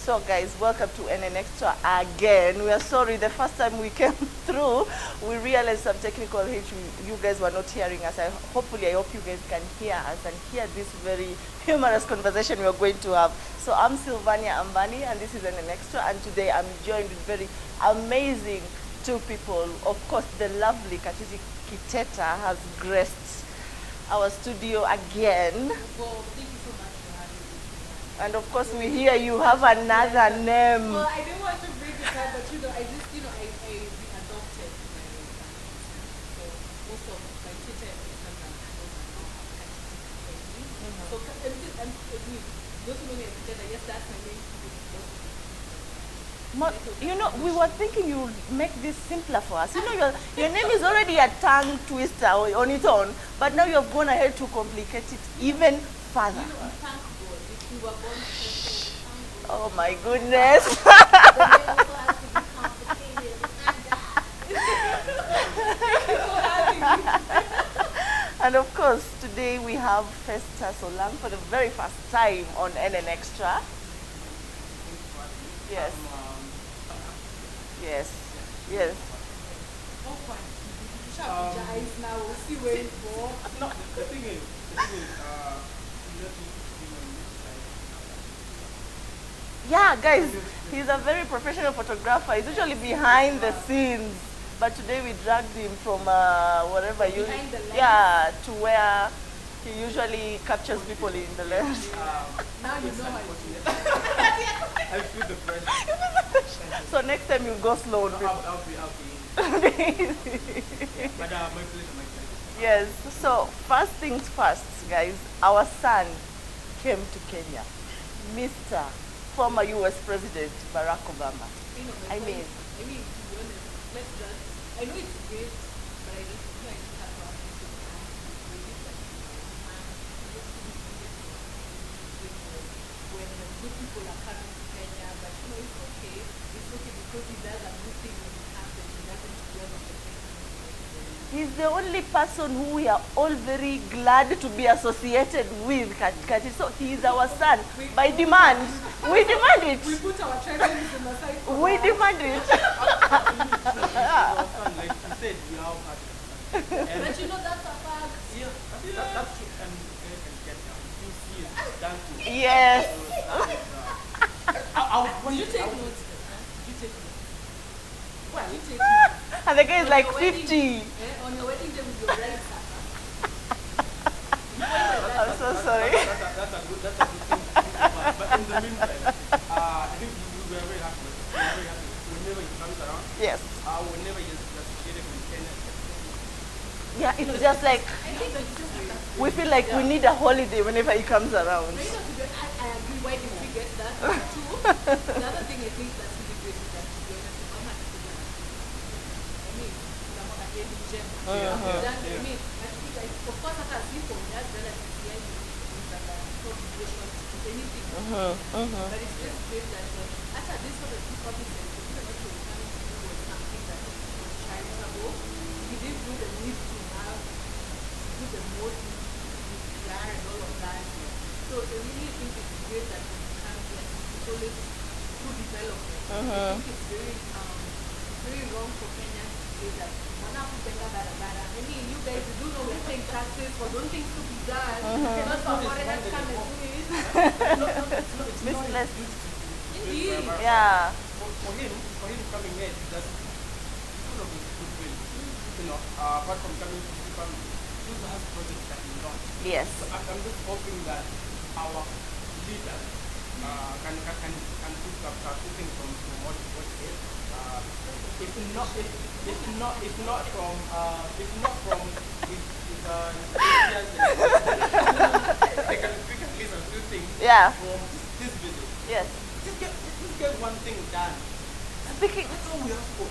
So guys, welcome to XTRA again. We are sorry, the first time we came through, we realized some technical hitch. You guys were not hearing us. Hopefully, I hope you guys can hear us and hear this very humorous conversation we are going to have. So I'm Sylvania Ambani, and this is XTRA, and today I'm joined with very amazing two people. Of course, the lovely Katiti Kiteta has graced our studio again. Well, thank you so much for having me. And of course, we hear you have another name. Well, I didn't want to bring it up, but I just, I adopted my family. So most of my Twitter and Instagram handles are now have So those who know me as Twitter, yes, that's my name. You know, we were thinking you would make this simpler for us. You know, your name is already a tongue twister on its own, but now you have gone ahead to complicate it even further. Thank God. If you were born special, thank God. Oh my goodness. The name also has to be complicated. And of course, today we have Festa Solang for the very first time on XTRA. Yes. Yes. Yes. Oh, fine. You should apologize now. We'll see where it's for. No, the thing is, Yeah, guys, he's a very professional photographer. He's usually behind the scenes, but today we dragged him from wherever you, Behind the lens. yeah, to where he usually captures people in the lens. Now you know how it is. I feel the pressure. So next time you go slow. I'll be But my pleasure, my pleasure. Yes. So first things first, guys. Our son came to Kenya, Mr. Former U.S. President Barack Obama. I mean, to be honest, let's just, I know it's great, but I just feel like we have to appreciate the time to do it, when the good people are coming to Kenya, but it's okay. It's okay because he does a good thing when it happens. He doesn't dwell on the thing. he's the only person who we are all very glad to be associated with, Kati. So he is our son by demand. We demand it. We put our tribalism aside for We that. demand it. Like you said, we are all part of it. But that's a fact. Yeah, that's true. And you can get down. You see it's done to. Yes. Did you take notes? Did you take notes? What? Did you take notes? And the guy is like On your wedding 50. day, on your wedding day with your bride, I'm so sorry. That's a good thing. But in the meantime, I think we were very happy. We were very happy. Whenever he comes around, Yes. whenever he's associated with Kenya, Yeah, it's just like I think that you just have that. we feel like we need a holiday whenever he comes around. I agree. Why did we get that? Two. The other thing I think that's really great is that to be honest, Obama has been I mean, a hidden gem. I mean, I think of course I can see from that relatives here in that contribution to anything. But it's just great that after this sort of public sector, even if you're coming to do was something that was charitable, he did do the need to have do the most with PR and all of that. So I really think it's great that when it comes here, it's always through development. I think it's very wrong for Kenyans to say that wanakujenga barabara. I mean, you guys do know we're paying taxes for those things to be done. Not for foreigners to come and do it. Business. Indeed. Yeah. for him coming here, that's one of his good will. Apart from coming to the family, he also has projects that he launched. Yes. So I'm just hoping that our leaders can pick up two things from what he is. If not from his ideas, they can pick at least a few things Yeah. from this visit. Yes. Just get one thing done. Speaking. That's all we have for.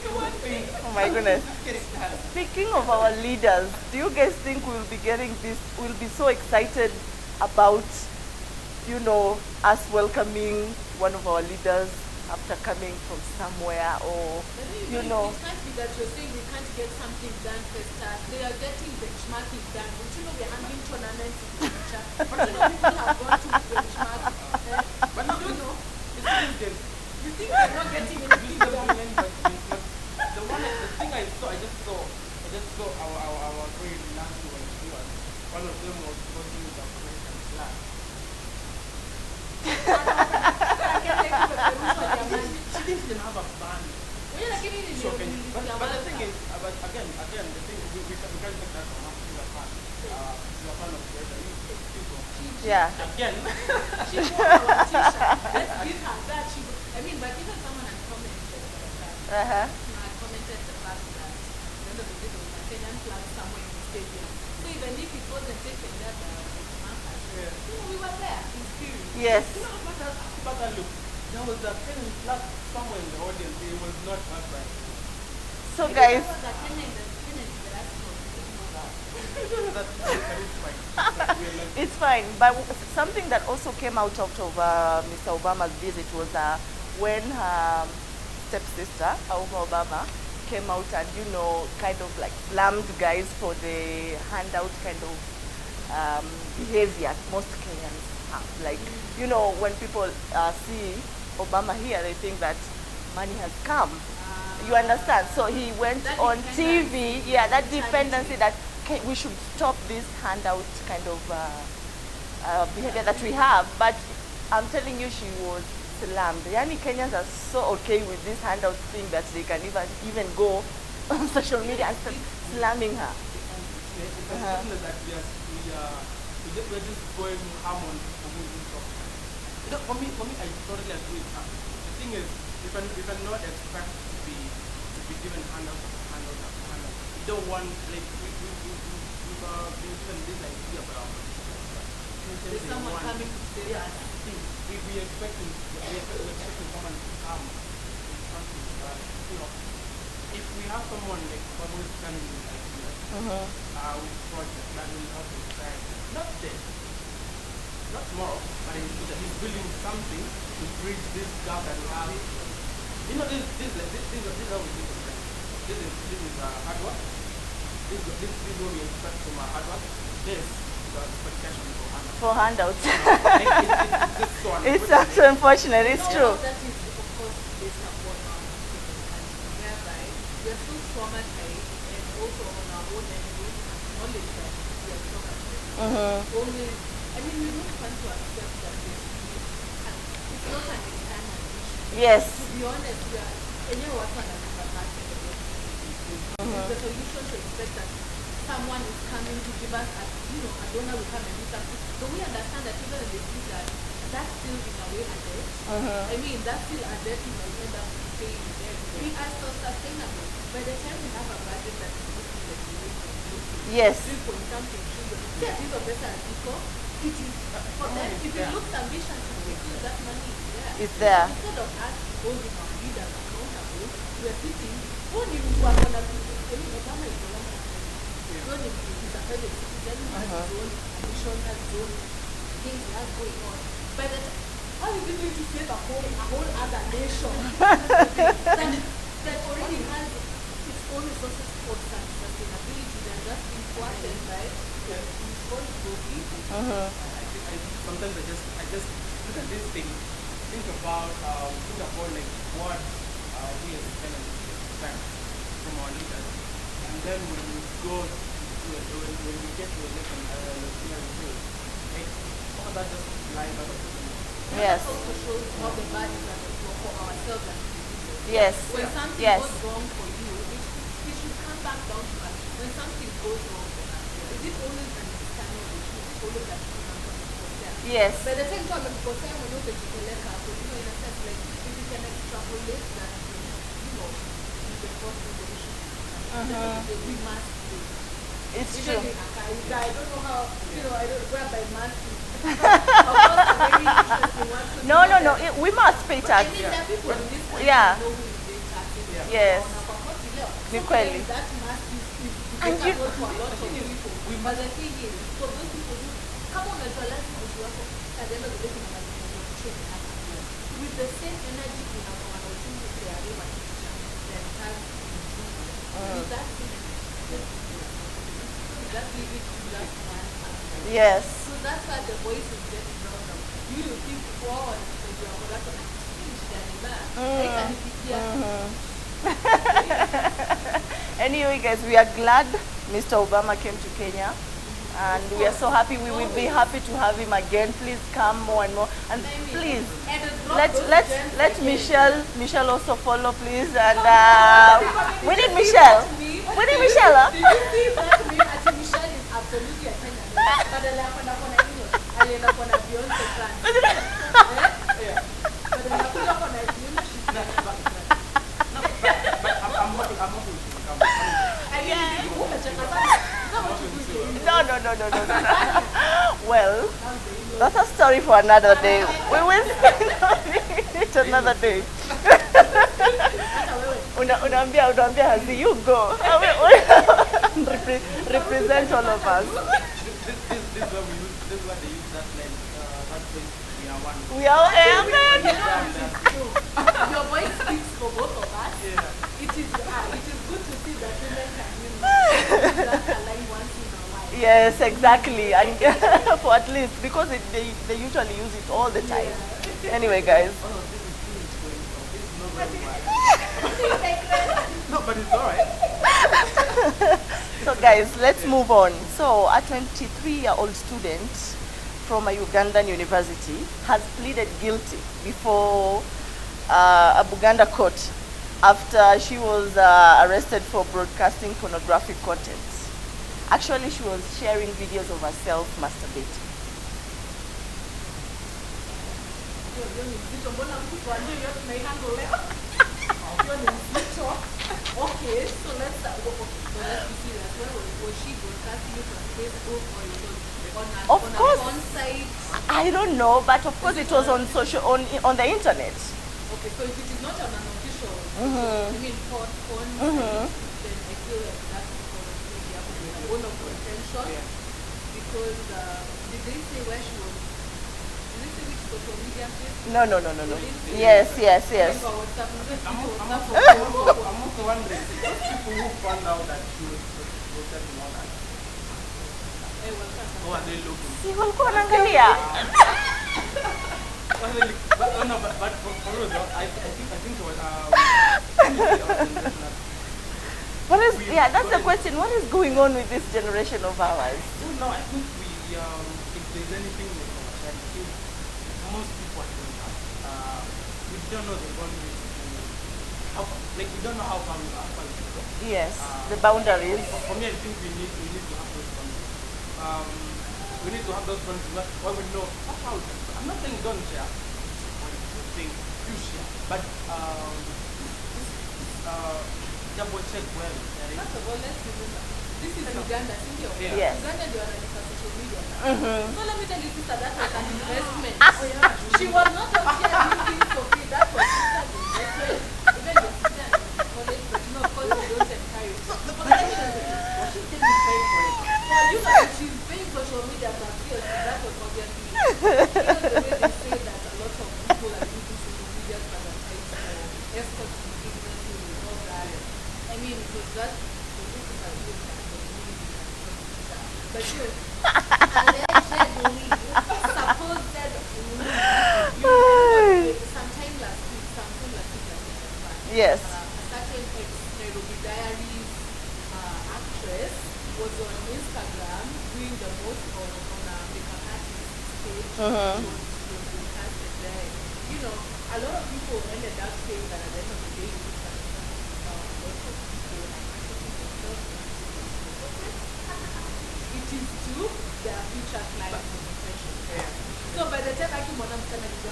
One thing. Oh my goodness. Just get it done. Speaking of our leaders, do you guys think we'll be getting this? We'll be so excited about, us welcoming one of our leaders after coming from somewhere, or It can't be that you're saying we can't get something done first. They are getting benchmarking done. But we're handling tournaments in the future. But people have gone to benchmark. But you don't know. didn't have a band. Wewe lakini ni So but the thing is, but again, the thing we can't take that from us. She's a fan. She's a fan of Vera. People. Yeah. Again. She wore our t-shirt. Let's give her that. I mean, but even someone had commented that. Had commented the fact that the end of the day there was a Kenyan flag somewhere in the stadium. So even if it wasn't taken there by Marcus, you know, we were there in spirit. Yes. You know, but look, there was a Kenyan flag somewhere in the audience. It was not us by. So guys, it's fine. But something that also came out of Mr. Obama's visit was when her stepsister, Auma Obama, came out and, you know, kind of like slammed guys for the handout kind of behavior most Kenyans have. Like, you know, when people see Obama here, they think that money has come. You understand? So he went on TV, yeah, that dependency that we should stop this handout kind of behavior that we have. But I'm telling you, she was slammed. Yani Kenyans are so okay with this handout thing that they can even go on social media and start slamming her. It's something that we're just going ham on talk. You know, for me, I totally agree with her. The thing is, you cannot expect to be given handout. You don't want, like, we've been given this idea about there's someone coming to say that. We're expecting someone to come with something, you know, if we have someone like who is coming with ideas, with projects that will help the society, not today, not tomorrow, but in the future, he's building something to bridge this gap that we have. You know, this is how we do it. This is hard work. This is what we expect from our hard work. This is our expectation for handouts. It's so unfortunate. It's true. That is, of course, based on what our whereby we are so traumatized, and also on our own level, we acknowledge that we are traumatized. Only, I mean, we don't want to accept that it's not an internal issue. Yes. To be honest, we are, and you know what one has the solution to expect that someone is coming to give us, a donor will come and do something. But we understand that even in the future, that's still in a way a debt. I mean, that's still a debt we might end up paying there. We are self-sustainable. By the time we have a budget that is yes. 3 point something trillion, these are better people. It is for them, if it looks ambitious, that money is there. It's there. Instead of us holding our leaders accountable, we are sitting, only with one other people. Obama is the one he's a private citizen, he has his own ambitions, has his own things he has going on. By the time, how is he going to save a whole other nation that already has its own resources for sustainability that just been thwarted by responsible people? Sometimes I just look at this thing, think about like what we as Kenyans expect from our leaders. And then when we go when we get to election, like, all that just lies out of the Yes. That also shows how the values are for ourselves and individuals. Yes. When something Yes. goes wrong for you, it should come back down to us. When something goes wrong for us, is it always an external issue? Always that Yes. by the same time, because I will not expect so, in a sense, like, if you can extrapolate that, you can go through the issue. We must do. It's Even true. in Akaida, I don't know how, I don't know where by must do. Of course, a very interesting one. No. We must pay But tax. I mean, there are people in this country Yeah. who know who is being taxed. Yes. So Kweli. that must be And you- for a lot of people. But the thing is, for those people who come on and realize at the end of the day, with the same energy we have on our team, they are able to then have with that just leave it to that one person. Yes. So that's why the voice is getting drowned out. You think forward for your production and change the Anyway, guys, we are glad Mr. Obama came to Kenya. And we are so happy. We will be happy to have him again. Please come more and more. And please, let Michelle also follow, please. And we need Michelle. We need Michelle. Huh? Did you see that meme? I think Michelle is absolutely a Kenyan. But the alienda kwa na Beyonce fan. Yeah. But the alienda kwa na Beyonce she's not. But I'm hoping to become. I mean, No. Well, that's a story for another day. We will speak it another day. Unaambia Hazi, you go. Represent all of us. This is what they use that line. That phrase, we are one. We are you know it is true. Your voice speaks for both of us. Yeah. It is good to see that women can use that line once in a while. Yes, exactly. And for at least, because they usually use it all the time. Yeah. Anyway, guys. No, but it's alright. So guys, let's move on. So a 23-year-old student from a Ugandan university has pleaded guilty before a Buganda court after she was arrested for broadcasting pornographic content. Actually, she was sharing videos of herself masturbating. Okay, so let's be serious. Where was she broadcasting it on Facebook or it was on a porn site? I don't know, but of course it was on the internet. Okay, so if it is not on an official, I mean porn site, then I feel like that's maybe a bone of contention because did they say where she was? Did they say which social media place? No. Yes. I'm also wondering, those people who found out that she was protesting all that, how are they looking? Si walikuwa wanaangalia. But for real though, I think it was That's the question. What is going on with this generation of ours? No, I think if there's anything with our society, most people are doing that. We don't know the boundaries. We don't know how far we go. Yes, the boundaries. For me, I think we need to have those boundaries. We need to have those boundaries where we know how. I'm not saying don't share. I think you share, but double check well. First of all, let's remember, this is Uganda, Yes. Uganda, they are on social media now. So let me tell you, sister, that was an investment. She was not out here doing things for free. That was sister's investment. Even your sister and college, but you know, of course, they don't encourage. But let me tell you, she didn't pay for it. So you know, if she's paying social media for free, that was obviously, you know, the way they say that a lot of people are using social media to advertise for escorts and businesses and all that. I mean, it was just but you allegedly, sometime last week, Yes. a certain Nairobi Diaries actress was on Instagram doing the most on a makeup artist page. She was broadcasted there. You know, a lot of people ended up saying that at the end of the day, it's a lot of people are marketing themselves. It is to their future clients' intention. So by the time I came on, I'm going to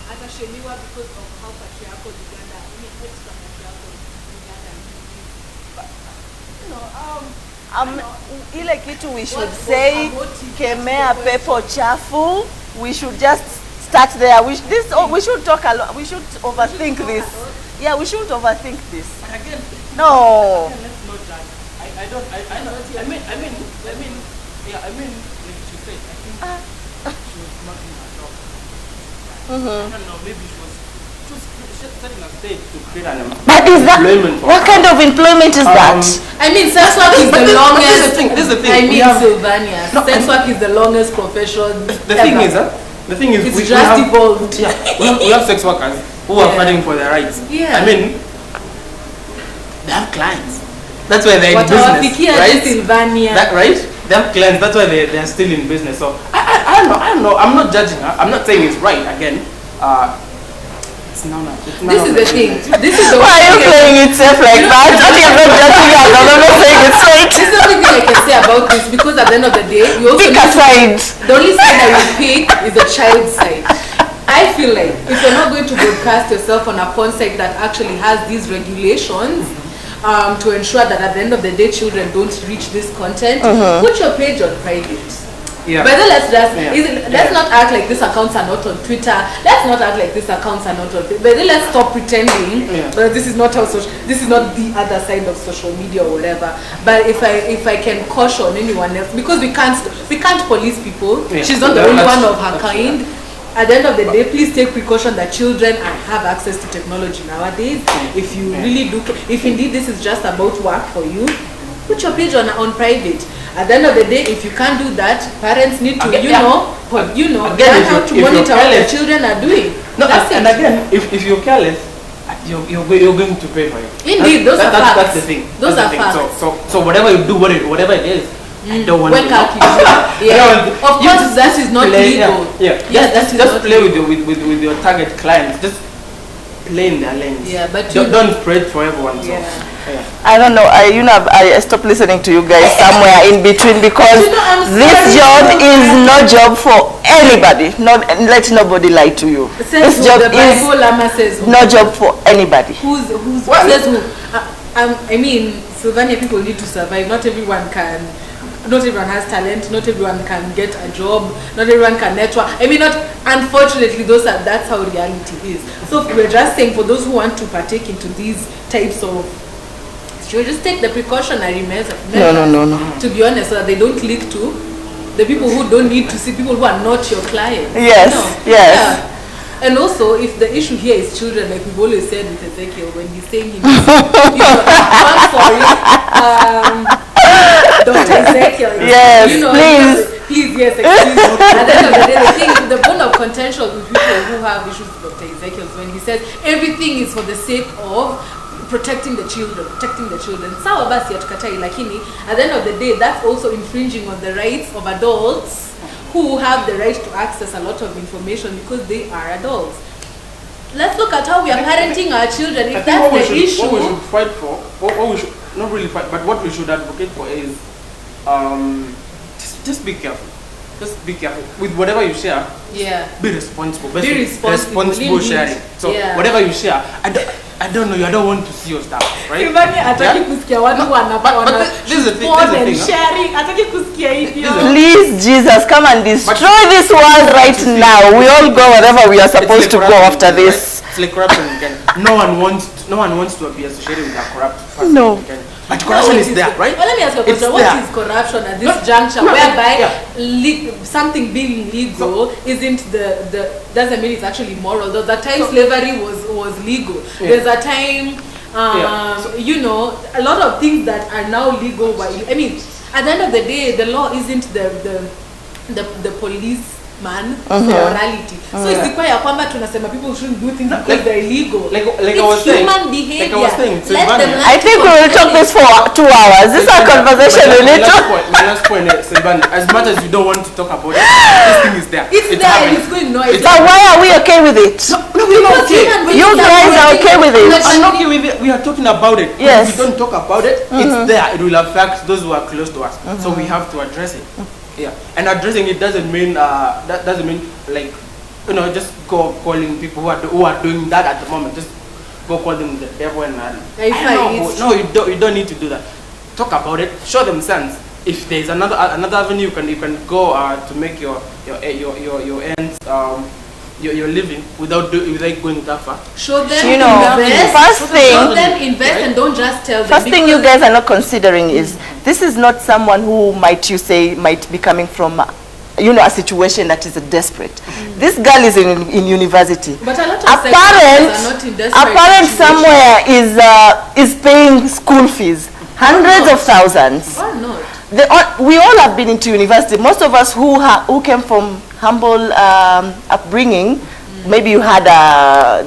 atashemiwa because of how patriarchal Uganda, I mean extra patriarchal Uganda is. Ile kitu we should say kemea pepo chafu. We should just start there. We should talk a lot. We should overthink this. Yeah, we shouldn't overthink this. Again, no. Let's not judge. I mean, like she said, I think she was not in her job. I don't know, maybe she was setting a stage to create an employment. What kind of employment is that? I mean, sex work is the longest. This is the thing. I mean, Sylvania. Sex work is the longest profession. The thing is, it's just evolved. Yeah, we have sex workers who are fighting for their rights. Yeah. I mean, they have clients. That's why they're in business, right? That, right? They have clients. That's why they're still in business. So I don't know. I'm not judging her. I'm not saying it's right. Again, it's none of this is the thing. This is the why are you playing itself like that? Okay, I'm not judging her. I'm not saying it's right. This is the only thing I can say about this, because at the end of the day, you also pick a side. The only side that you pick is the child's side. I feel like if you're not going to broadcast yourself on a porn site that actually has these regulations, to ensure that at the end of the day children don't reach this content, put your page on private. Yeah. But then let's not act like these accounts are not on Twitter. Let's not act like these accounts are not on. But then let's stop pretending that this is not how this is not the other side of social media or whatever. But if I can caution anyone else, because we can't police people. Yeah. She's not the only one of her kind. At the end of the day, please take precaution that children have access to technology nowadays. If you really do, if indeed this is just about work for you, put your page on private. At the end of the day, if you can't do that, parents need to, learn how to monitor what their children are doing. No, and again, if you're careless, you're going to pay for it. Indeed, those are facts. That's the thing. Those are facts. So whatever you do, whatever it is, I don't want to. Of course, that is not legal. Just play with your target clients. Just play in their lanes. Yeah, but don't spread for everyone. So. Yeah. I don't know. I stopped listening to you guys somewhere in between, because this job is no job for anybody. Let nobody lie to you. This job is no job for anybody. Who says who? I mean, Sylvania, people need to survive. Not everyone can. Not everyone has talent. Not everyone can get a job. Not everyone can network. I mean, unfortunately, that's how reality is. So we're just saying, for those who want to partake into these types of, just take the precautionary measures. No. To be honest, so that they don't leak to the people who don't need to see, people who are not your clients. Yes. Yes. Yeah. And also, if the issue here is children, like we've always said with Ezekiel, when he's saying I'm sorry, Dr. Ezekiel, yes, please, yes, excuse me. At the end of the day, the thing, the bone of contention with people who have issues with Dr. Ezekiel is when he says everything is for the sake of protecting the children. Sawa basi hatukatai, lakini at the end of the day, that's also infringing on the rights of adults who have the right to access a lot of information because they are adults. Let's look at how we are parenting our children. If that's the issue, what we should fight for, what we should not really fight, but what we should advocate for is just be careful. Just be careful with whatever you share. Yeah. Be responsible. Be responsible sharing. So whatever you share, I don't know. I don't want to see your stuff, right? This is the thing. Please, Jesus, come and destroy this world right now. We all go wherever we are supposed to go after this. It's like corruption again. No one wants to be associated with a corrupt person. No. But corruption is there, right? Well, let me ask you a question. What is corruption at this juncture, whereby something being legal isn't doesn't mean it's actually moral? There's a time slavery was legal. There's a time, a lot of things that are now legal. I mean, at the end of the day, the law isn't the police man morality. So it's required kwamba tunasema people shouldn't do things because they're illegal. Like I was saying, human behavior. I think we will talk this for 2 hours. This is a conversation we need to. My last point is, Silvana, as much as you don't want to talk about it, this thing is there. It's there and it's going nowhere. But why are we okay with it? We're not okay. You guys are okay with it. I'm not okay with it. We are talking about it. Yes. If we don't talk about it, it's there. It will affect those who are close to us. So we have to address it. Yeah, and addressing it doesn't mean like just go calling people who are doing that at the moment. Just go call them the devil and no, you don't need to do that. Talk about it. Show them sense. If there's another avenue you can go to make your ends your living without going that far. Show them invest and don't just tell them. First thing you guys are not considering is this is not someone who might be coming from a situation that is desperate. This girl is in university. But a lot of a parent somewhere is paying school fees, hundreds of thousands. Or not. We all have been into university. Most of us who came from humble upbringing, maybe you had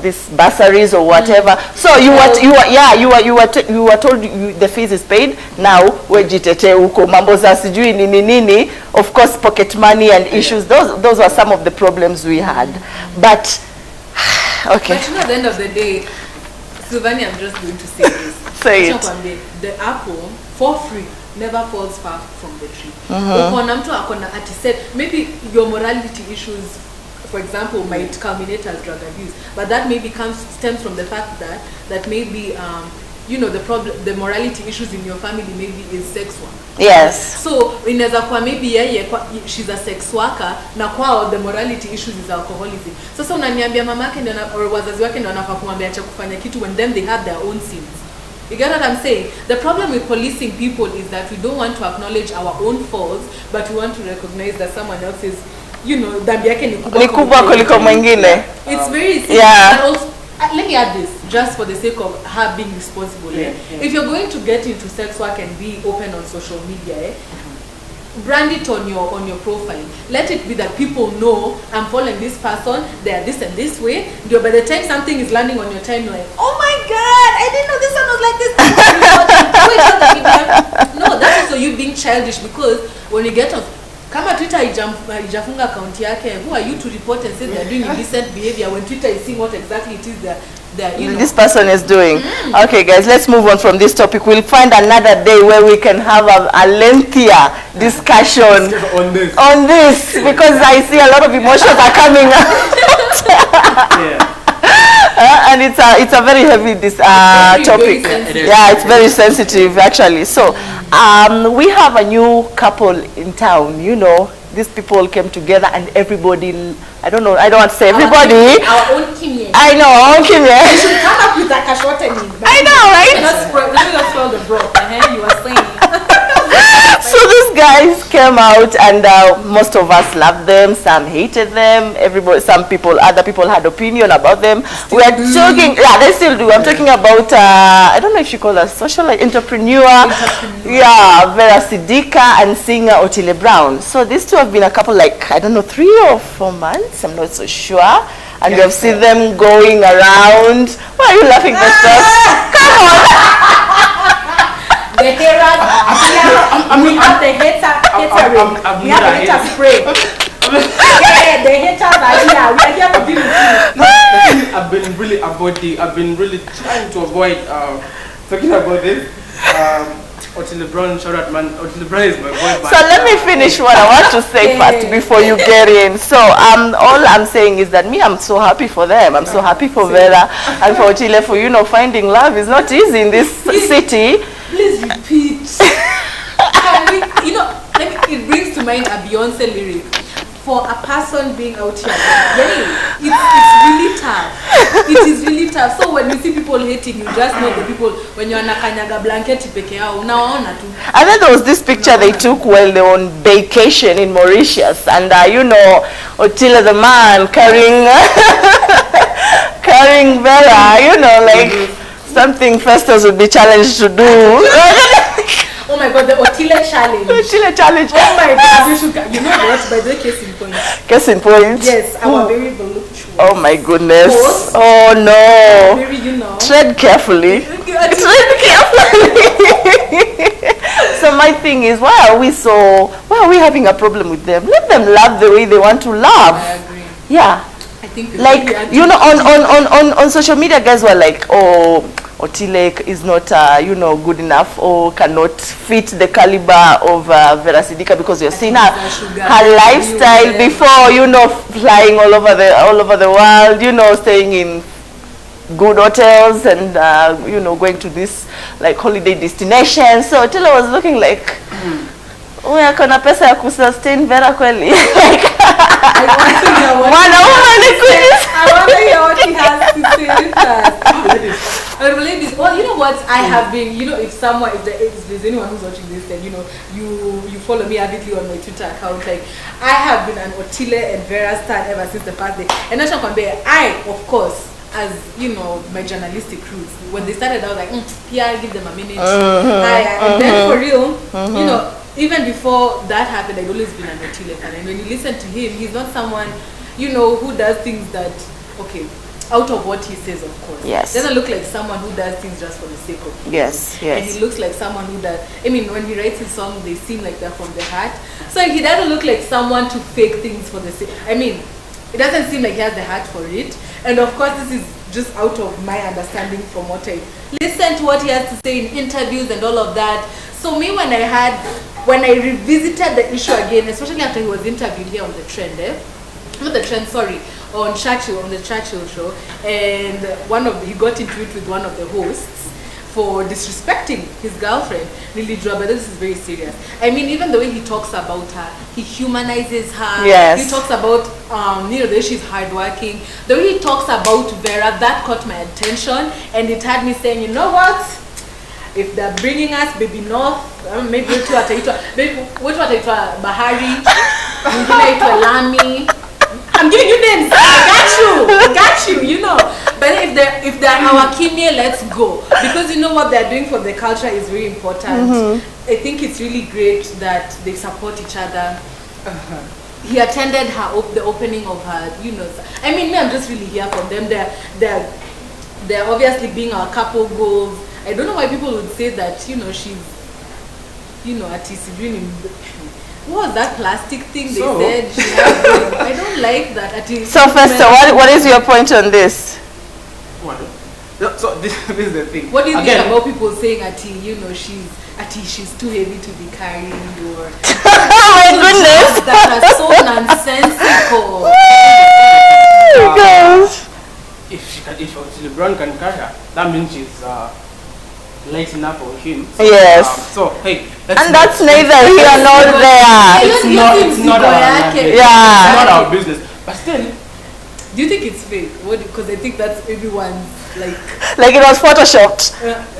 this bursaries or whatever. So you were told the fees is paid. Now wejitete uko mambo za sijui nini nini. Of course, pocket money and issues. Those were some of the problems we had. But okay. But you know, at the end of the day, Sylvania, I'm just going to say this. Say it. The apple for free never falls far from the tree. Maybe your morality issues, for example, might culminate as drug abuse, but that maybe stems from the fact that maybe the morality issues in your family maybe is sex work. Yes. So inaweza kwa maybe she's a sex worker na kwao the morality issues is alcoholism. Sasa unaniambia mamake ndio or wazazi wake ndio wanafaa kumwambia acha kufanya kitu when them they have their own sins. You get what I'm saying? The problem with policing people is that we don't want to acknowledge our own faults, but we want to recognize that someone else is, dhambi yake ni kubwa kuliko mwingine. It's very simple. Yeah. And also, let me add this, just for the sake of her being responsible. If you're going to get into sex work and be open on social media, brand it on your profile. Let it be that people know I'm following this person, they are this and this way. By the time something is landing on your timeline, oh my God, I didn't know this one was like this. No, that's also you being childish, because when you get on kama Twitter ijafunga account yake, who are you to report and say they are doing indecent behavior when Twitter is seeing what exactly it is that this person is doing? Okay, guys, let's move on from this topic. We'll find another day where we can have a lengthier discussion on this because I see a lot of emotions are coming out. And it's a very heavy topic. Yeah, it's very sensitive actually. So we have a new couple in town. These people came together and everybody, I don't want to say everybody. Our own Kimye. I know, our own Kimye. You should come up with like a shortening. I know, right? Let me spell the broth. You were saying. So these guys came out and most of us loved them, some hated them, other people had opinion about them. We are talking, they still do. I'm talking about, I don't know if you call her social entrepreneur. Yeah, Vera Sidika and singer Otile Brown. So these two have been a couple 3 or 4 months, I'm not so sure. And you have seen them going around. Why are you laughing, Festus? Come on! The haters, we have the hater we have the hater spray. The haters are here. We are here to deal with you. I've been really trying to avoid talking about this. Otile Brown, shout out man. Otile Brown is my boy. So let me finish what I want to say first before you get in. So all I'm saying is that I'm so happy for them. I'm so happy for Vera and for Otile for finding love is not easy in this city. Please repeat. It brings to mind a Beyonce lyric. For a person being out here, it's really tough. It is really tough. So when you see people hating, you just know the people when you're nakanyaga blanket peke yao unaona tu. And then there was this picture they took while they were on vacation in Mauritius, and Otile the man carrying Vera, something Festus would be challenged to do. Oh my God, the Otile challenge. Otile challenge. Oh my God, you know what? By the case in point. Case in point. Yes, our very voluptuous. Oh my goodness. Both. Oh no. Very, Tread carefully. Tread carefully. So my thing is, why are we having a problem with them? Let them love the way they want to love. I agree. Yeah. I think on social media, guys were like, oh, Otile is not good enough or cannot fit the caliber of Vera Sidika because you're seeing her lifestyle before, flying all over the world, staying in good hotels and going to this holiday destinations. So Otile was looking like akona pesa ya kusustain Vera kweli. I want to hear what he has to say with us. Ladies, well, you know what? I have been, if there's anyone who's watching this, then you follow me avidly on my Twitter account. I have been an Otile and Vera stan ever since the first day. And I, of course, as my journalistic roots, when they started, I was like, PR, give them a minute. And then for real, even before that happened, I'd always been an Otile fan. And when you listen to him, he's not someone, who does things that okay, out of what he says, of course. Yes. Doesn't look like someone who does things just for the sake of it. Yes, yes. And he looks like someone who does, I mean, when he writes his song, they seem like they're from the heart. So he doesn't look like someone to fake things for the sake, I mean, it doesn't seem like he has the heart for it. And of course, this is just out of my understanding from what I listen to what he has to say in interviews and all of that. So me, when I revisited the issue again, especially after he was interviewed here on the Trend, not the Trend, sorry, on the Churchill show, and he got into it with one of the hosts for disrespecting his girlfriend, Lily Dra, but this is very serious. I mean, even the way he talks about her, he humanizes her. Yes. He talks about, the way she's hardworking. The way he talks about Vera, that caught my attention, and it had me saying, you know what? If they're bringing us baby north, maybe wetu wataitwa Bahari, mwingine aitwa Lami. I'm giving you names. I got you, you know. But if they're our Kimie, let's go. Because you know what they're doing for the culture is very important. I think it's really great that they support each other. He attended the opening of her, you know. I mean, I'm just really here for them. They're obviously being our couple goals. I don't know why people would say that, you know, she's, you know, artistic dreaming. What was that plastic thing they said she had? I don't like that. So first, what is your point on this? What? So this is the thing. What do you think about people saying you know, she's too heavy to be carrying, or oh my goodness, that are so nonsensical. Oh gosh. If LeBron can carry her, that means she's light enough for him. Yes. So hey, and that's neither here nor there. It's not our business. But still, do you think it's fake? Because I think that's everyone's like it was photoshopped.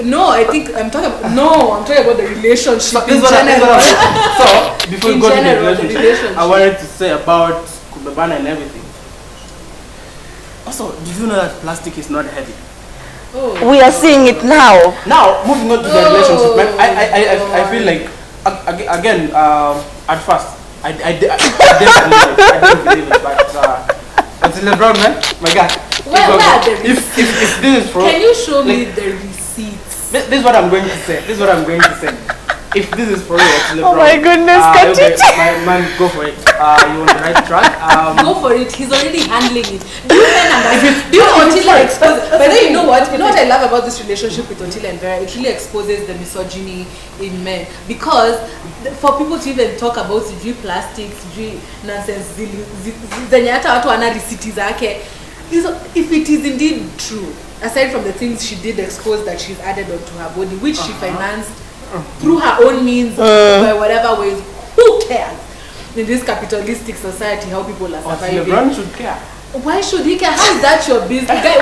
No, I think I'm talking about the relationship. So before we go to the relationship, I wanted to say about Kubebana and everything. Also, did you know that plastic is not heavy? We are seeing it now. Now, moving on to the relationship, man, I feel like, again, at first, I didn't believe it, but LeBron, man, my God. Where are the receipts? If this is for, can you show me the receipts? This is what I'm going to say. If this is for you, LeBron, oh my goodness, my man, go for it. You on the right track? Go for it. He's already handling it. Do you know Otila exposes? But then you know what I love about this relationship with Otila and Vera? It really exposes the misogyny in men. Because for people to even talk about plastics, nonsense, zenye hata watu wana risiti zake, if it is indeed true, aside from the things she did expose that she's added onto her body, which she financed through her own means, by whatever ways, who cares? In this capitalistic society, how people are surviving. LeBron should care. Why should he care? How is that your business? Guy,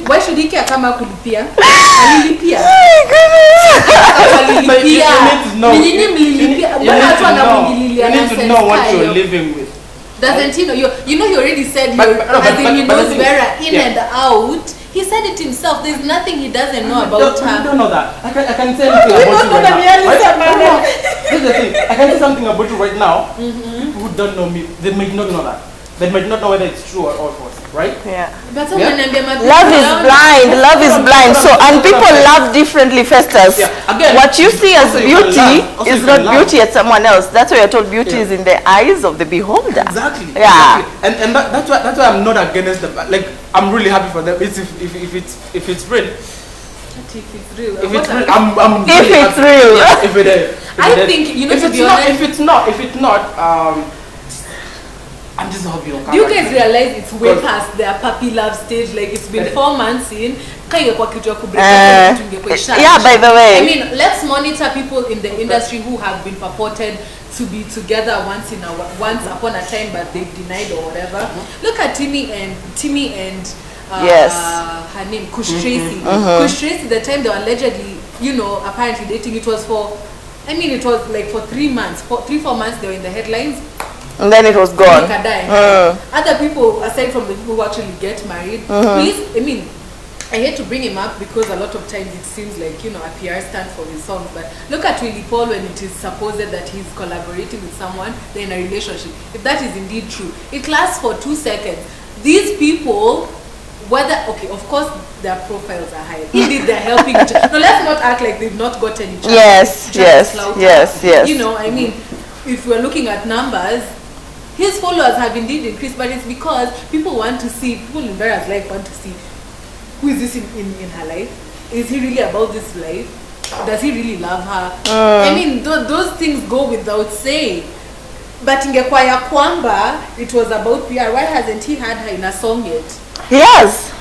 why should he care kama kulipia? Alilipia. You need to know what you're living with. Doesn't he know? You know he already said he knows Vera in and out. He said it himself. There's nothing he doesn't know about her. You don't know that. I can say anything about you right now. Here's the thing. I can say something about you right now. People who don't know me, they might not know that. They might not know whether it's true or false, right? Yeah. But love is blind. Love is blind. So, and people love differently, Festus. Yeah. Again, what you see as beauty is not beauty at someone else. That's why you're told beauty is in the eyes of the beholder. Exactly. Yeah. Exactly. And that's why I'm not against them. Like, I'm really happy for them. It's if it's real. If it's real. If it's real, I'm if really it's real. Yeah, if it is. I think, you know, if it's not, I'm just hoping you'll come. Do you guys realize it's way past their puppy love stage? Like, it's been 4 months in. Yeah, by the way. I mean, let's monitor people in the industry who have been purported to be together once upon a time, but they've denied or whatever. Look at Timmy and her name, Kush Tracy. Kush Tracy, the time they were allegedly, you know, apparently dating, it was like for 3 months, 3-4 months they were in the headlines. And then it was gone. Other people, aside from the people who actually get married, please, I mean, I hate to bring him up because a lot of times it seems like, you know, a PR stand for his songs, but look at Willie Paul when it is supposed that he's collaborating with someone, they're in a relationship. If that is indeed true, it lasts for 2 seconds. these people, whether, okay, of course their profiles are high. Indeed, they're helping each other. No, let's not act like they've not gotten each other. Yes. You know, I mean, if we're looking at numbers, his followers have indeed increased, but it's because people want to see, people in Vera's life want to see, who is this in her life? Is he really about this life? Does he really love her? I mean, those things go without saying. But ingekuwa ya kwamba it was about PR, why hasn't he had her in a song yet? Yes.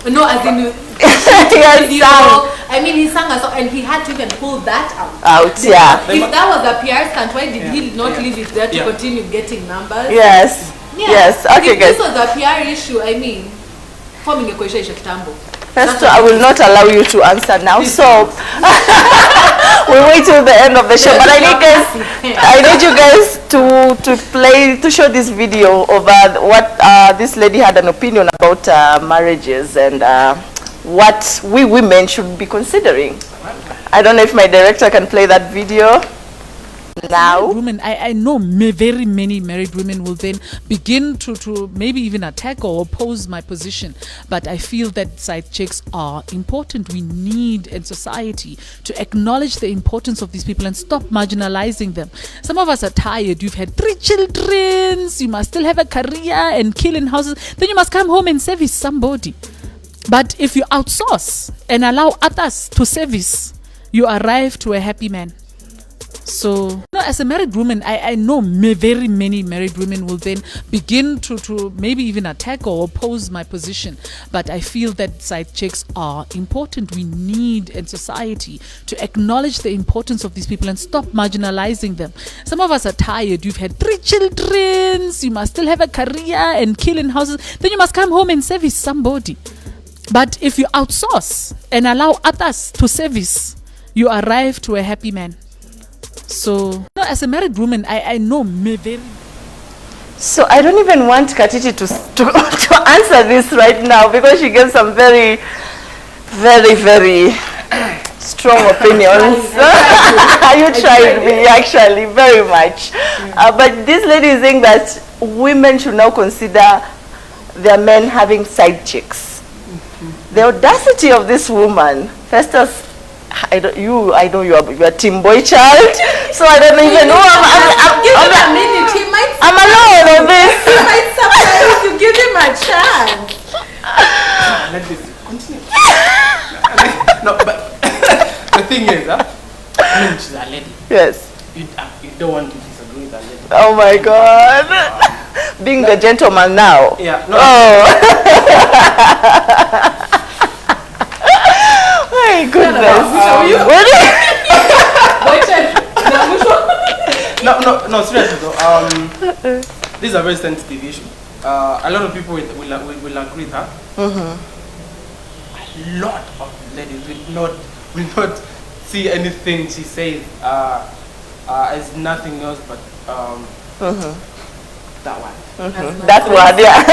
No, as in he sang. I mean, he sang a song and he had to even pull that out. Yeah. If that was a PR stunt, why did he not leave it there to continue getting numbers? Yes. Yeah. Yes. Okay, if guys. this was a PR issue, I mean, form ingekuwa isha kitambo. First, I will not allow you to answer now. So we'll wait till the end of the show. But I need you guys to show this video of what this lady had an opinion about marriages and what we women should be considering. I don't know if my director can play that video now. Women, I know very many married women will then begin to maybe even attack or oppose my position, but I feel that side checks are important. We need in society to acknowledge the importance of these people and stop marginalizing them. Some of us are tired. You've had 3 children, you must still have a career and kill in houses, then you must come home and service somebody. But if you outsource and allow others to service, you arrive to a happy man. So, as a married woman, I know very many married women will then begin to maybe even attack or oppose my position. But I feel that side checks are important. We need in society to acknowledge the importance of these people and stop marginalizing them. Some of us are tired. You've had 3 children, you must still have a career and kill in houses, then you must come home and service somebody. But if you outsource and allow others to service, you arrive to a happy man. So, as a married woman, I know very. So I don't even want Katiti to answer this right now because she gave some very strong opinions. You tried me actually very much. But this lady is saying that women should now consider their men having side chicks. The audacity of this woman, Festus, I know you're a team boy child, so I don't even know. I'm alone on this. He might surprise you. Give him a chance. Let this continue. No, but the thing is, I mean, she's a lady. Yes. You don't want to disagree with a lady. Oh my God. Being the gentleman now. Yeah. No. My goodness. No, seriously though. This is a very sensitive issue. A lot of people will agree with her. A lot of ladies will not see anything she says as nothing else but that one. That word, yeah.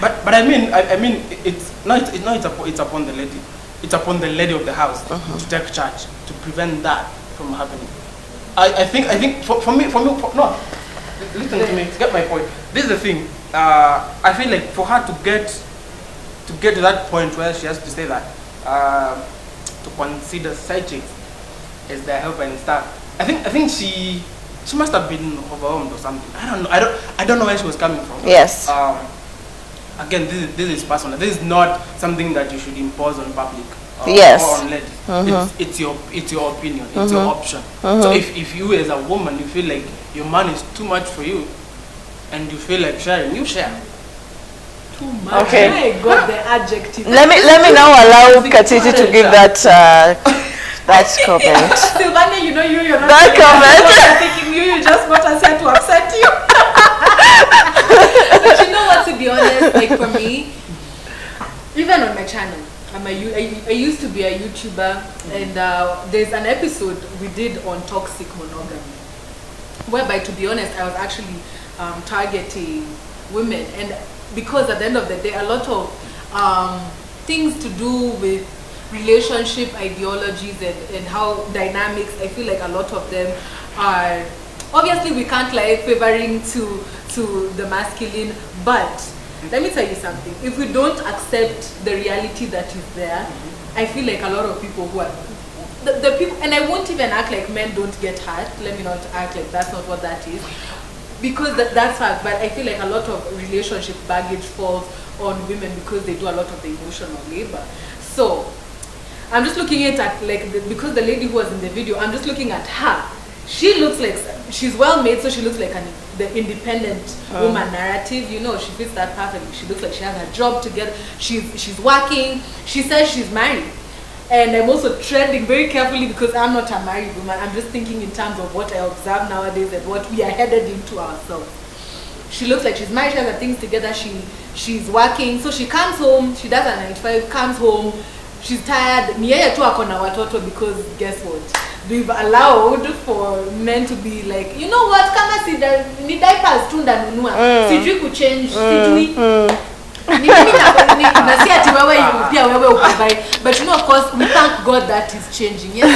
But I mean, it's upon the lady. It's upon the lady of the house to take charge to prevent that from happening. I think for me, no. Listen to me. Get my point. This is the thing. I feel like for her to get to that point where she has to say that to consider side chicks as their helper and stuff. I think she must have been overwhelmed or something. I don't know where she was coming from. Yes. Again, this is personal. This is not something that you should impose on public yes. or on ladies. It's your opinion. It's your option. So if you as a woman you feel like your man is too much for you, and you feel like sharing, you share. Too much. Okay. I got the adjective. Let me now allow Katiti to give that comment. Sylvania, you're not. That comment. I'm thinking you just got us here to upset you. But you know what? To be honest, like for me, even on my channel, I used to be a YouTuber, and there's an episode we did on toxic monogamy, whereby, to be honest, I was actually targeting women, and because at the end of the day, a lot of things to do with relationship ideologies and how dynamics, I feel like a lot of them are obviously we can't like favoring to the masculine, but let me tell you something. If we don't accept the reality that is there, I feel like a lot of people who are the people, and I won't even act like men don't get hurt. Let me not act like that's not what that is, because that's fact. But I feel like a lot of relationship baggage falls on women because they do a lot of the emotional labor. So I'm just looking at like because the lady who was in the video, I'm just looking at her. She looks like she's well made, so she looks like the independent woman narrative. You know, she fits that perfectly. She looks like she has her job together. She's working. She says she's married. And I'm also treading very carefully because I'm not a married woman. I'm just thinking in terms of what I observe nowadays and what we are headed into ourselves. She looks like she's married, she has her things together, she's working. So she comes home, she does her 9 to 5, comes home, she's tired. Ni yeye tu ako na watoto because guess what? We've allowed for men to be like, you know what, kama ni diapers tu ndanunua. Sijui kuchange, sijui. But you know, of course, we thank God that is changing. Yes,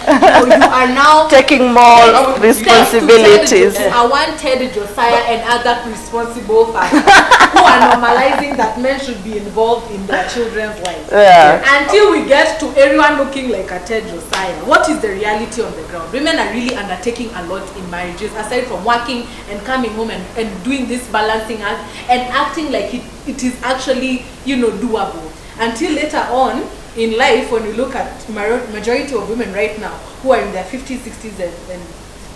you are now taking more responsibilities. I want Ted Josiah and other responsible fathers who are normalizing that men should be involved in their children's lives. Until we get to everyone looking like a Ted Josiah, what is the reality on the ground? Women are really undertaking a lot in marriages, aside from working and coming home and doing this balancing act and acting like it is actually, you know, doable. Until later on in life, when we look at majority of women right now who are in their 50s, 60s and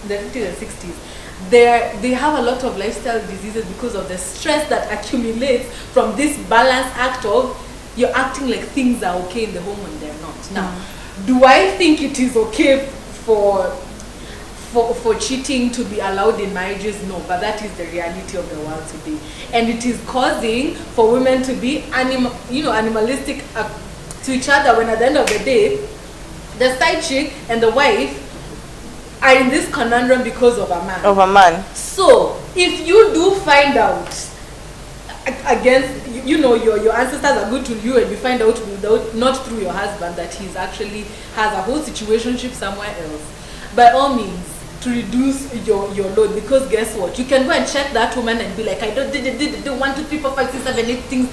their 50s and 60s, they have a lot of lifestyle diseases because of the stress that accumulates from this balance act of you're acting like things are okay in the home when they're not. Now, do I think it is okay for cheating to be allowed in marriages? No, but that is the reality of the world today, and it is causing for women to be animalistic to each other, when at the end of the day the side chick and the wife are in this conundrum because of a man. So if you do find out against, you know, your ancestors are good to you, and you find out not through your husband that he's actually has a whole situationship somewhere else, by all means to reduce your load, because guess what, you can go and check that woman and be like, I don't do 1 2 3 4 5 6 7 8 things.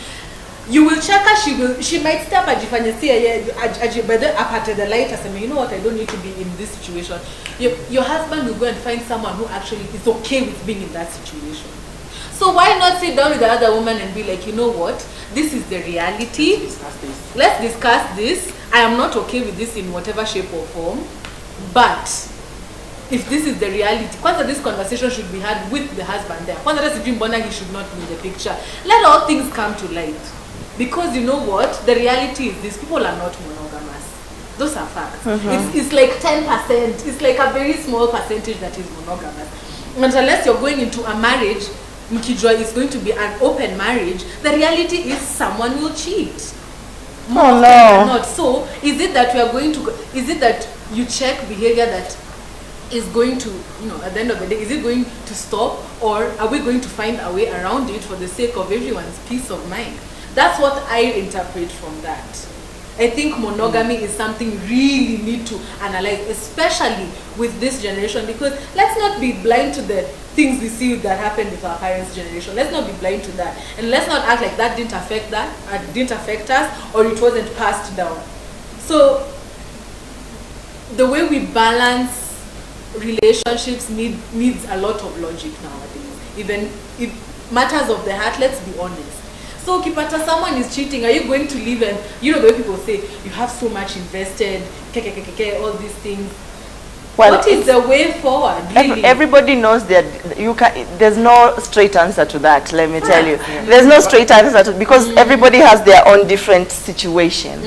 You will check her, she might step ajifanye by the up at the light and say, you know what, I don't need to be in this situation. Your husband will go and find someone who actually is okay with being in that situation. So why not sit down with the other woman and be like, you know what, this is the reality, let's discuss this. I am not okay with this in whatever shape or form, but if this is the reality, kwanza this conversation should be had with the husband there. Kwanza he should not be in the picture. Let all things come to light. Because you know what, the reality is this, people are not monogamous. Those are facts. It's like 10%. It's like a very small percentage that is monogamous. And unless you're going into a marriage, mkijua is going to be an open marriage, the reality is someone will cheat. Oh no. Not. So is it that we are going to, is it that you check behavior that is going to, you know, at the end of the day, is it going to stop, or are we going to find a way around it for the sake of everyone's peace of mind? That's what I interpret from that. I think monogamy is something we really need to analyze, especially with this generation, because let's not be blind to the things we see that happened with our parents' generation. Let's not be blind to that, and let's not act like that didn't affect us, or it wasn't passed down. So the way we balance relationships needs a lot of logic nowadays. Even if matters of the heart, let's be honest. So kipata someone is cheating, are you going to leave? And you know the way people say you have so much invested, all these things. Well, what is the way forward? Really? Everybody knows that there's no straight answer to that. Let me tell you, there's no straight answer to, because everybody has their own different situation.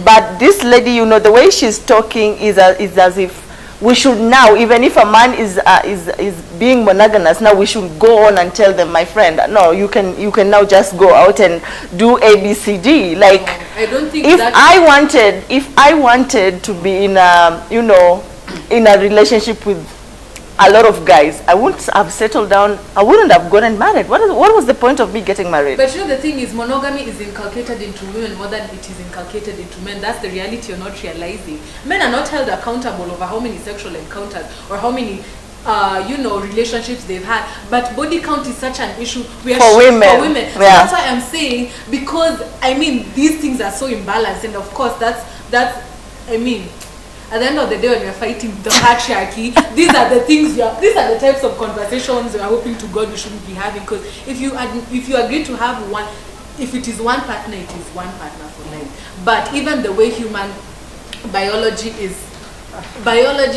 But this lady, you know, the way she's talking is as if we should now, even if a man is being monogamous, now we should go on and tell them, my friend, no, you can now just go out and do ABCD. Like, I don't think if I wanted to be in a, you know, in a relationship with a lot of guys, I wouldn't have settled down. I wouldn't have gotten married. What was the point of me getting married? But you know, the thing is, monogamy is inculcated into women more than it is inculcated into men. That's the reality you're not realizing. Men are not held accountable over how many sexual encounters or how many you know, relationships they've had. But body count is such an issue For women. For women. So Yeah. that's why I'm saying, because I mean these things are so imbalanced, and of course that's I mean, at the end of the day when you're fighting the patriarchy, these are the things these are the types of conversations we are hoping to God we shouldn't be having. Because if you agree to have one, if it is one partner, it is one partner for life. But even the way human biology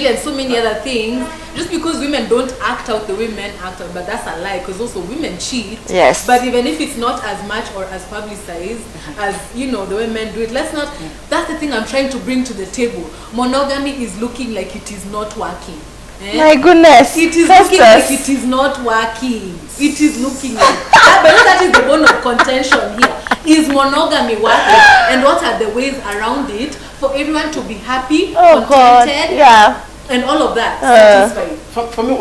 and so many other things, just because women don't act out the way men act out, but that's a lie, because also women cheat. Yes. But even if it's not as much or as publicized as, you know, the way men do it, let's not, that's the thing I'm trying to bring to the table. Monogamy is looking like it is not working. My goodness. It is looking like it is not working. It is looking like but that is the bone of contention here. Is monogamy working? And what are the ways around it for everyone to be happy, contented, yeah, and all of that satisfied? For me,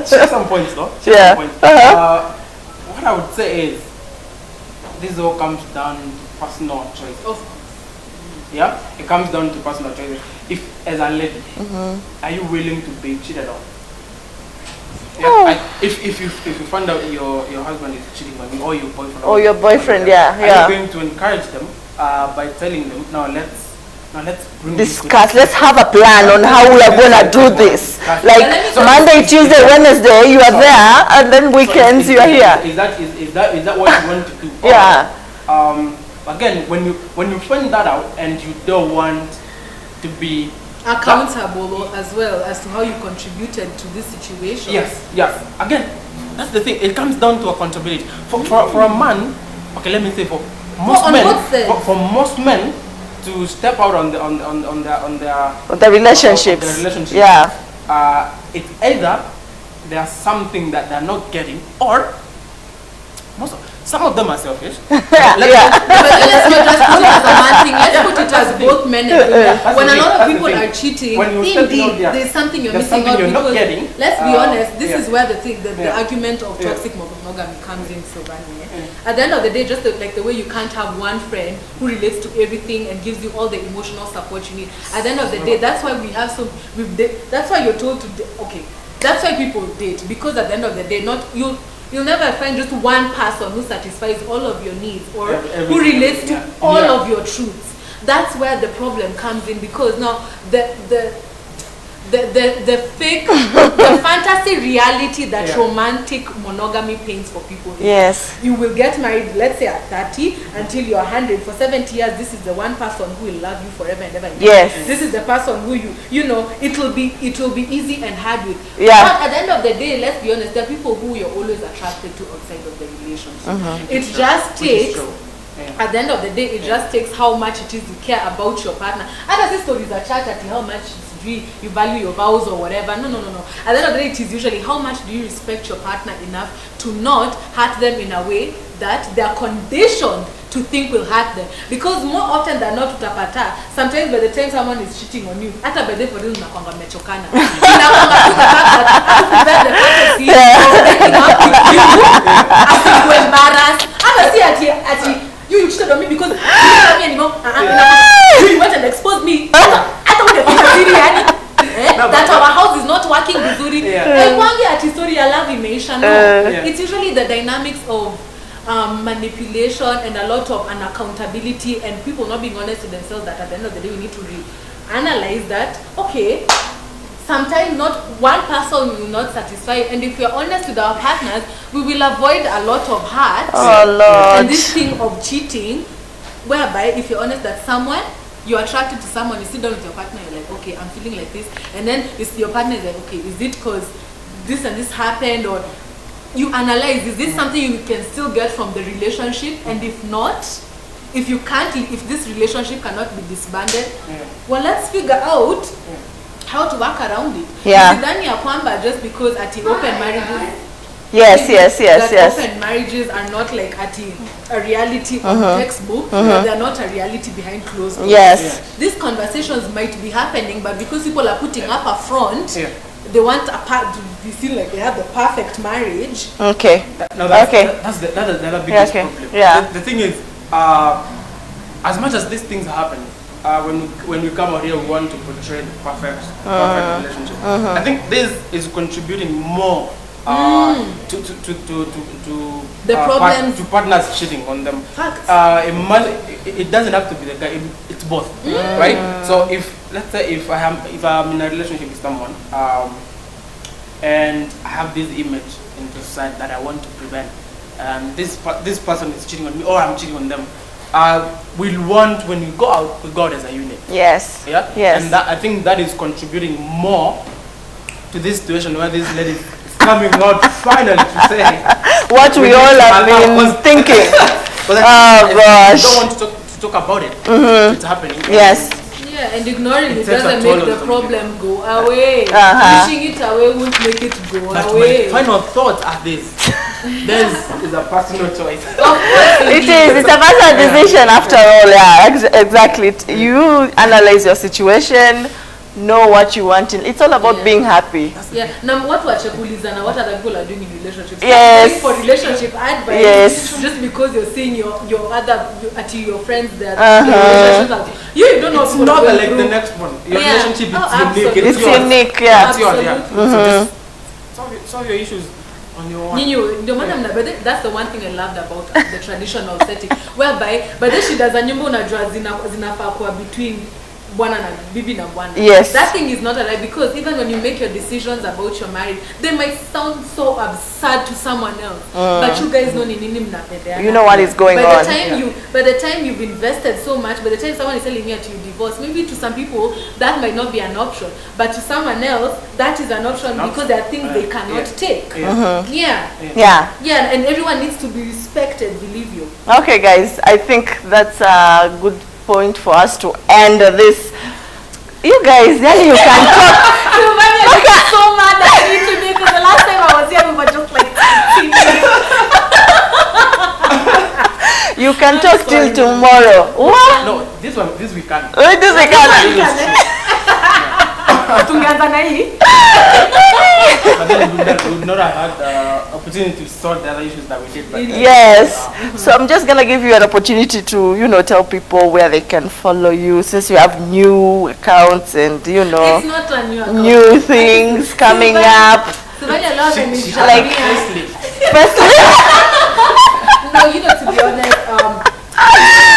share some points though. Yeah. Some points. What I would say is, this all comes down to personal choice. Of Yeah, it comes down to personal choice. If, as a lady, are you willing to be cheated on? Yeah. If you find out your husband is cheating on you, or your boyfriend, or your boyfriend, yeah, are you going to encourage them by telling them, now let's bring discuss, let's have a plan on how we are going to do this. Like Monday, Tuesday, Wednesday, you are there, and then weekends you are here. Is that what you want to do? Yeah. Again, when you find that out and you don't want to be accountable as well as to how you contributed to this situation. Yes. Again, that's the thing. It comes down to accountability. For a man, okay, let me say for most men to step out on the relationships. Yeah. It's either there's something that they're not getting, or some of them are selfish. But let's not just put it as a man thing. Let's put it as both men and women. When a lot of people are cheating, indeed, there's something you're missing out. You're not getting. Let's be honest, this is where the argument of toxic monogamy comes in so badly. At the end of the day, just like the way you can't have one friend who relates to everything and gives you all the emotional support you need. At the end of the day, that's why we have that's why you're told to, okay, that's why people date, because at the end of the day, you'll never find just one person who satisfies all of your needs or who relates to all of your truths. That's where the problem comes in, because now the fake, the fantasy reality that romantic monogamy paints for people. Yes. You will get married, let's say at 30, until you're 100. For 70 years, this is the one person who will love you forever and ever. Yes. This is the person who you know, it will be easy and hard with. Yeah. But at the end of the day, let's be honest, there are people who you're always attracted to outside of the relationship. It just takes, at the end of the day, it just takes how much it is you care about your partner. Other stories are chat at how much you value your vows or whatever. No. At the end of the day, it is usually how much do you respect your partner enough to not hurt them in a way that they are conditioned to think will hurt them. Because more often than not, utapata, sometimes by the time someone is cheating on you, hata by the for real unakwanga mmechokana. Unakwanga to the fact that the fantasy of breaking up with you, as if you embarrassed. Ama si ati you cheated on me because you don't love me anymore. You went and exposed me. That our house is not working vizuri. Story ya love imeisha. No, it's usually the dynamics of manipulation and a lot of unaccountability and people not being honest with themselves, that at the end of the day we need to analyze that, okay, sometimes not one person will not satisfy, and if we're honest with our partners, we will avoid a lot of hurt. Oh Lord. And this thing of cheating, whereby if you're honest that you're attracted to someone, you sit down with your partner, you're like, okay, I'm feeling like this, and then your partner is like, okay, is it because this and this happened, or you analyze, is this something you can still get from the relationship, and if not, if this relationship cannot be disbanded, well, let's figure out how to work around it. Yeah. Sidhani ya kwamba just because at the open marriages, yes. open marriages are not like at a reality on textbook, they are not a reality behind closed doors. Yes. These conversations might be happening, but because people are putting up a front, they want to feel like they have the perfect marriage. Okay. That's the biggest problem. Yeah. The thing is, as much as these things are happening, when we come out here, we want to portray the perfect relationship. I think this is contributing more to the problems, to partners cheating on them. It doesn't have to be the guy. It's both, right? So let's say if I'm in a relationship with someone, and I have this image in the society that I want to prevent, this person is cheating on me or I'm cheating on them. We'll want, when we go out as a unit. Yes. Yeah. Yes. And I think that is contributing more to this situation where this lady is coming out finally to say what we all have been thinking. Oh gosh. You don't want to talk about it. It's happening. Yes. Yeah, and ignoring it doesn't make the problem go away. Pushing it away won't make it go away. My final thoughts are this. This is a personal choice. It is. It's a personal decision after all. Yeah, exactly. You analyze your situation, know what you want. It's all about being happy. Yeah. Now, what other people are doing in relationships? Yes. For relationship advice. Yes. Just because you're seeing your friends that you don't know. It's not like the next one. Your relationship is unique. It's unique. Yeah. It's yours. Yeah. So just solve your issues on your own. That's the one thing I loved about the traditional setting, whereby but then she does a nyumba unajua zinafaa kuwa between bwana na bibi na bwana. Yes. That thing is not alive, because even when you make your decisions about your marriage, they might sound so absurd to someone else. But you guys know nini mnapendeana. You know what is going on. By the time you've invested so much, by the time someone is telling you to divorce, maybe to some people that might not be an option, but to someone else that is an option because there are things they cannot take. And everyone needs to be respected, believe you. Okay guys, I think that's a good point for us to end this. You guys, then you can talk. I'm so mad at you today because the last time I was here we were just like you can talk till tomorrow. What? No, this we can. This we can. But then we would not have had the opportunity to sort the other issues that we did. Yes. So I'm just gonna give you an opportunity to, tell people where they can follow you, since you have new accounts and it's not a new account. new things coming up. Like Firstly. No, to be honest, it's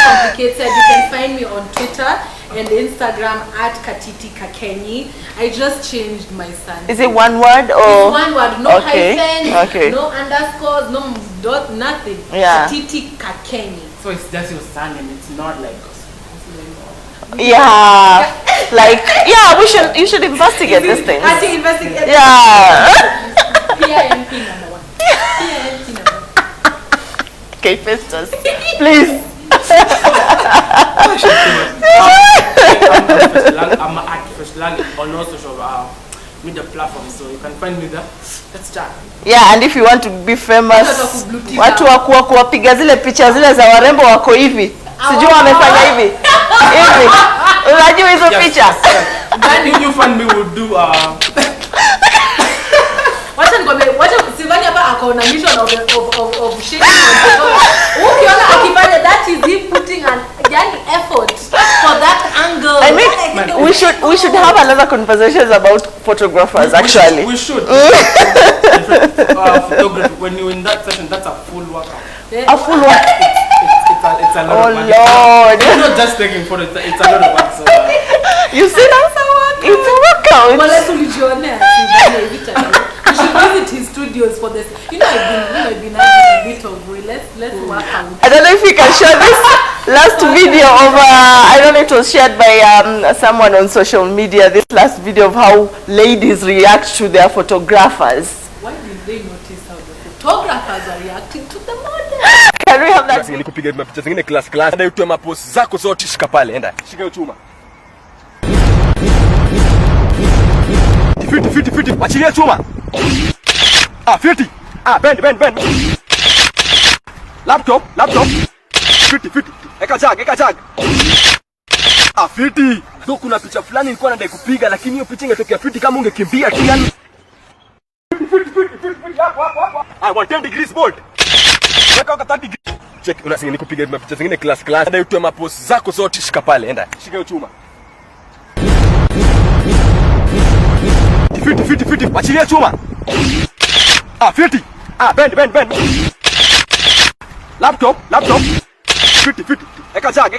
complicated. You can find me on Twitter and Instagram at Katiti Kakenyi. I just changed my son. Is it one word or? It's one word, no hyphen, okay. no underscores, no dot, nothing. Yeah. Katiti Kakenyi. So it's just your son and it's not like you should investigate these things. I should investigate. Yeah. PIMP number 1. PIMP number 1. Okay, Festus, please. I'm at First Lang on all social media platforms, so you can find me there. Let's chat. Yeah, and if you want to be famous, watu wa kuwapiga zile picha zile za warembo wako hivi. Sijui wamefanya hivi. Unajua hizo picha? If you find me, we'll do Wacha Sivani hapa akaona mission of shaking ukiona akifanya, that is him putting an effort for that angle. I mean, we should have another conversations about photographers. We should. Photography, when you're in that session, that's a full workout. A full workout. It's a lot of work. Lord. It's not just taking photos, it's a lot of work. So, you see that? It's a workout. Well, let's you should visit his studios for this. I've been having a bit of let's work out. I don't know if you can share this last video of I don't know, it was shared by someone on social media. This last video of how ladies react to their photographers. Why did they notice how the photographers are reacting to the model? Can we have that? Nikupiga mapicha zingine class. Ndio utoe mapost zako zote, shika pale, enda. Shika hiyo chuma. Fiti. Wachilia chuma. Fiti. Bend. Laptop. Fiti. Eka jag. Fiti. Ndio kuna picha fulani nilikuwa nataka kupiga, lakini hiyo picha ingetokea fiti kama ungekimbia tu yani. Fiti. 110 degrees volt. Weka 30 degrees. check unasema nikupige mapicha zingine class. Ndio utoe mapost zako zote, shika pale, enda. Shika hiyo chuma. Fiti. Achilia chuma. Fiti. Bend. Laptop. Fiti. Eka jag.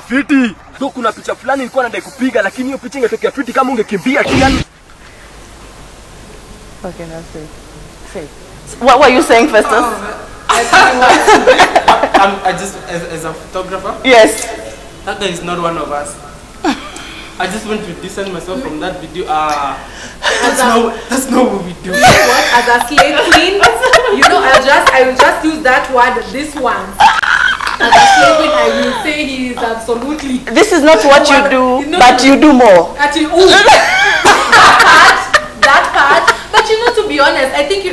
Fiti. Ndio kuna picha fulani nilikuwa nataka kupiga, lakini hiyo picha ingetokea fiti kama ungekimbia tu yani. Okay, that's it. Say. What were you saying, Festus? I just, as a photographer, Yes. that guy is not one of us. I just want to distance myself from that video. That's not what we do. You know what? As a slave queen, I will just use that word, this one. As a slave queen, I will say he is absolutely... This is not what you do, but you do more. Actually, that part. But to be honest, I think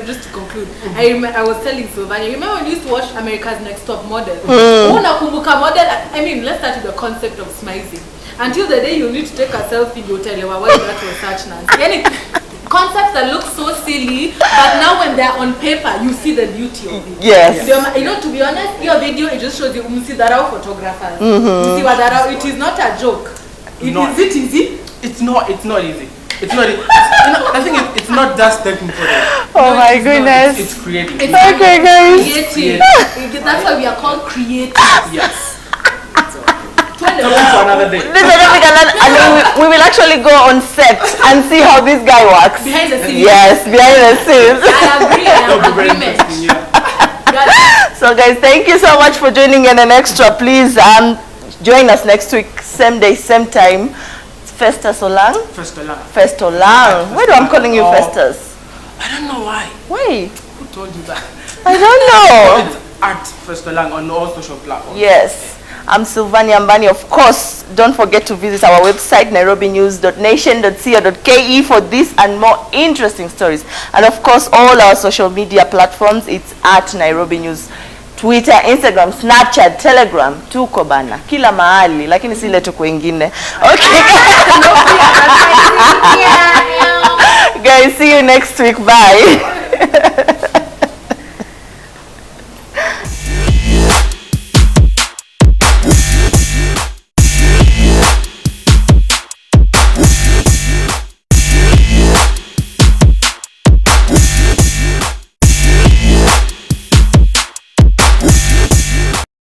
just to conclude, I was telling Sylvania, you remember when we used to watch America's Next Top Model? Unakumbuka model? I mean, let's start with the concept of smizing. Until the day you need to take a selfie, you tell you why that was such nonsense. Concepts that look so silly, but now when they're on paper, you see the beauty of it. Yes. To be honest, your video, it just shows you Umsidarao photographers. It is not a joke. Is it easy? It's not easy. It's not. I think it's not just technical. Oh my goodness. It's creative. It's okay, guys. Creative. That's why we are called creative. Yes. Talking to another day. And we will actually go on set and see how this guy works. Behind the scenes. Yes, behind the scenes. I agree. That'll be very interesting, yeah. So guys, thank you so much for joining in an extra. Please join us next week, same day, same time. Festus Olang? Festolang. Why do I'm calling you Festus? I don't know why. Why? Who told you that? I don't know. It's at Festolang on all social platforms. Yes. I'm Sylvania Mbani. Of course, don't forget to visit our website, nairobinews.nation.co.ke for this and more interesting stories. And of course, all our social media platforms, it's at Nairobi News. Twitter, Instagram, Snapchat, Telegram, tuko bana. Kila mahali, lakini si ile tuko ingine. Okay. Guys, see you next week. Bye.